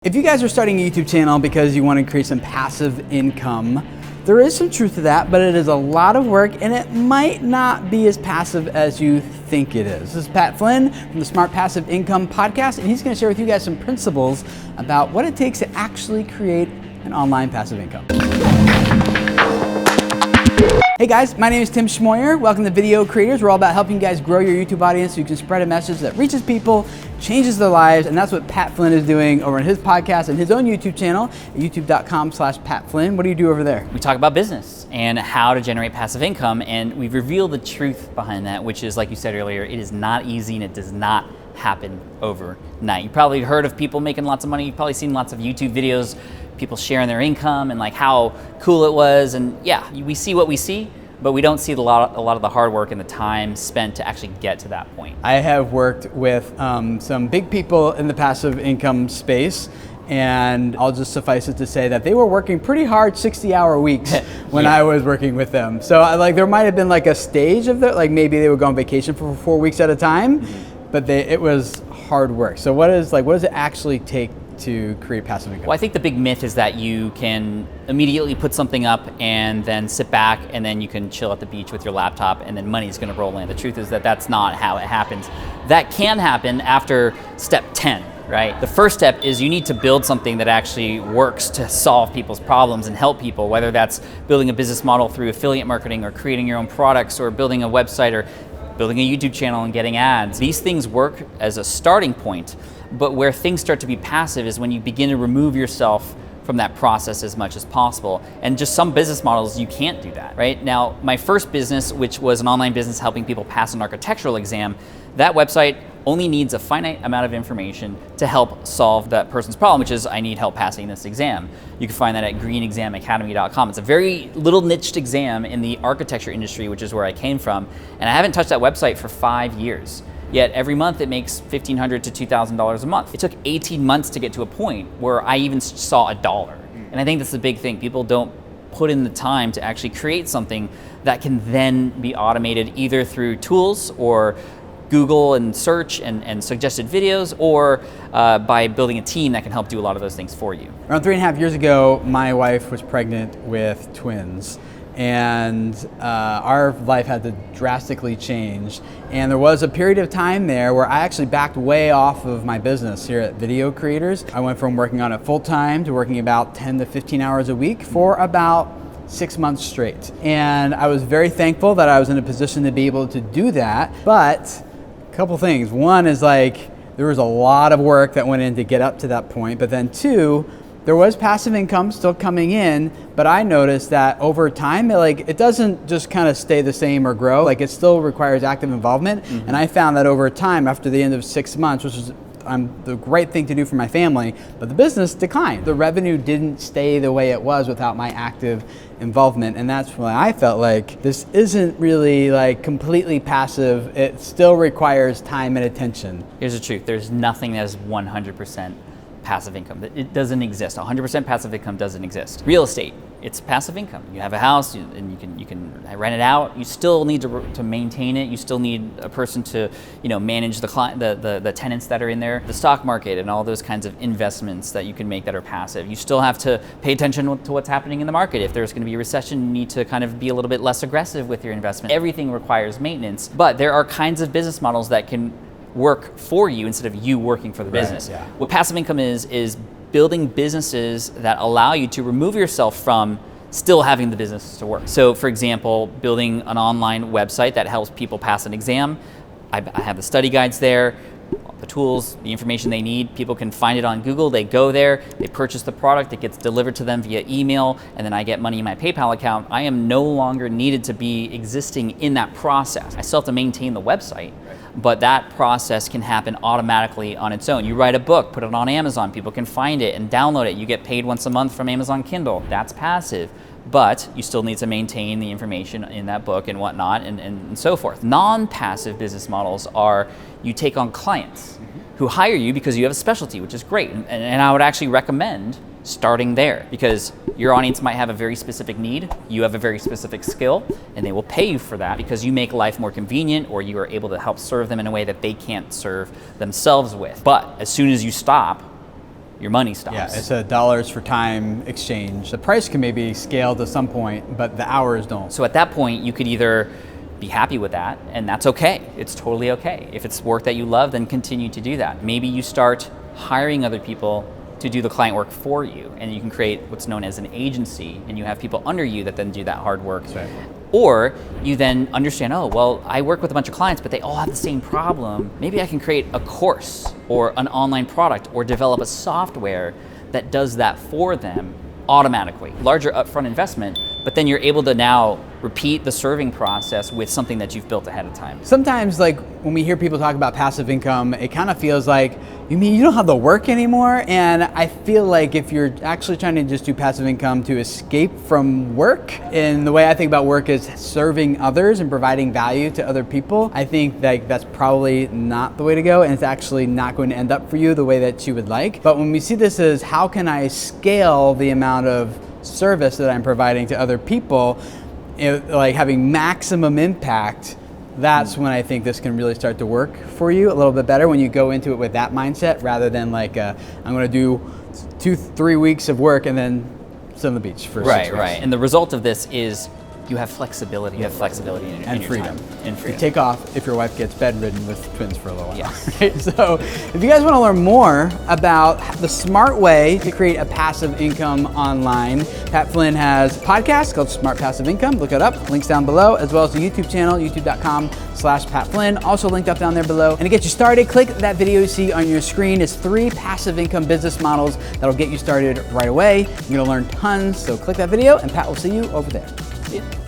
If you guys are starting a YouTube channel because you want to create some passive income, there is some truth to that, but it is a lot of work and it might not be as passive as you think it is. This is Pat Flynn from the Smart Passive Income Podcast, and he's going to share with you guys some principles about what it takes to actually create an online passive income. Hey guys, my name is Tim Schmoyer. Welcome to Video Creators. We're all about helping you guys grow your YouTube audience so you can spread a message that reaches people, changes their lives, and that's what Pat Flynn is doing over on his podcast and his own YouTube channel, youtube.com/Pat Flynn. What do you do over there? We talk about business and how to generate passive income, and we've revealed the truth behind that, which is, like you said earlier, it is not easy and it does not happen overnight. You probably heard of people making lots of money. You've probably seen lots of YouTube videos, people sharing their income and like how cool it was. And yeah, we see what we see, but we don't see a lot of the hard work and the time spent to actually get to that point. I have worked with some big people in the passive income space, and I'll just suffice it to say that they were working pretty hard 60-hour weeks when I was working with them. So there might have been like a stage of that, like maybe they would go on vacation for 4 weeks at a time, but it was hard work. So what does it actually take to create passive income? Well, I think the big myth is that you can immediately put something up and then sit back and then you can chill at the beach with your laptop and then money's gonna roll in. The truth is that that's not how it happens. That can happen after step 10, right? The first step is you need to build something that actually works to solve people's problems and help people, whether that's building a business model through affiliate marketing or creating your own products or building a website or building a YouTube channel and getting ads. These things work as a starting point, but where things start to be passive is when you begin to remove yourself from that process as much as possible. And just some business models, you can't do that, right? Now, my first business, which was an online business helping people pass an architectural exam, that website only needs a finite amount of information to help solve that person's problem, which is I need help passing this exam. You can find that at greenexamacademy.com. It's a very little niched exam in the architecture industry, which is where I came from. And I haven't touched that website for 5 years. Yet every month it makes $1,500 to $2,000 a month. It took 18 months to get to a point where I even saw $1. And I think that's the big thing. People don't put in the time to actually create something that can then be automated either through tools or Google and search and suggested videos, or by building a team that can help do a lot of those things for you. Around 3.5 years ago, my wife was pregnant with twins, and our life had to drastically change. And there was a period of time there where I actually backed way off of my business here at Video Creators. I went from working on it full-time to working about 10 to 15 hours a week for about 6 months straight. And I was very thankful that I was in a position to be able to do that, but a couple things. One is there was a lot of work that went in to get up to that point, but then two, there was passive income still coming in, but I noticed that over time, it doesn't just kind of stay the same or grow. It still requires active involvement. And I found that over time, after the end of 6 months, which is the great thing to do for my family, but the business declined. The revenue didn't stay the way it was without my active involvement, and that's when I felt like this isn't really completely passive. It still requires time and attention. Here's the truth. There's nothing that is 100% passive income. It doesn't exist. 100% passive income doesn't exist. Real estate, it's passive income. You have a house and you can rent it out. You still need to maintain it. You still need a person to manage the tenants that are in there. The stock market and all those kinds of investments that you can make that are passive. You still have to pay attention to what's happening in the market. If there's going to be a recession, you need to kind of be a little bit less aggressive with your investment. Everything requires maintenance, but there are kinds of business models that can work for you instead of you working for the business. Right, yeah. What passive income is building businesses that allow you to remove yourself from still having the business to work. So for example, building an online website that helps people pass an exam. I have the study guides there, the tools, the information they need. People can find it on Google. They go there, they purchase the product, it gets delivered to them via email, and then I get money in my PayPal account. I am no longer needed to be existing in that process. I still have to maintain the website, but that process can happen automatically on its own. You write a book, put it on Amazon, people can find it and download it. You get paid once a month from Amazon Kindle. That's passive, but you still need to maintain the information in that book and whatnot and so forth. Non-passive business models are you take on clients who hire you because you have a specialty, which is great. And I would actually recommend starting there, because your audience might have a very specific need, you have a very specific skill, and they will pay you for that because you make life more convenient, or you are able to help serve them in a way that they can't serve themselves with. But as soon as you stop, your money stops. Yeah, it's a dollars for time exchange. The price can maybe scale to some point, but the hours don't. So at that point, you could either be happy with that, and that's okay. It's totally okay. If it's work that you love, then continue to do that. Maybe you start hiring other people to do the client work for you, and you can create what's known as an agency, and you have people under you that then do that hard work. That's right. Or you then understand, oh, well, I work with a bunch of clients, but they all have the same problem. Maybe I can create a course or an online product or develop a software that does that for them automatically. Larger upfront investment, but then you're able to now repeat the serving process with something that you've built ahead of time. Sometimes, like when we hear people talk about passive income, it kind of feels like, you mean you don't have to work anymore? And I feel like if you're actually trying to just do passive income to escape from work, and the way I think about work is serving others and providing value to other people, I think that that's probably not the way to go, and it's actually not going to end up for you the way that you would like. But when we see this as how can I scale the amount of service that I'm providing to other people, like having maximum impact, that's when I think this can really start to work for you a little bit better, when you go into it with that mindset rather than like I'm going to do 2-3 weeks of work and then sit on the beach for 6 weeks. Right. And the result of this is you have flexibility. You have flexibility in your freedom. time. And freedom. You take off if your wife gets bedridden with twins for a little while. Yes. Right? So if you guys want to learn more about the smart way to create a passive income online, Pat Flynn has a podcast called Smart Passive Income. Look it up. Links down below, as well as the YouTube channel, youtube.com/Pat Flynn. Also linked up down there below. And to get you started, click that video you see on your screen. It's 3 passive income business models that'll get you started right away. You're going to learn tons. So click that video, and Pat will see you over there. See ya.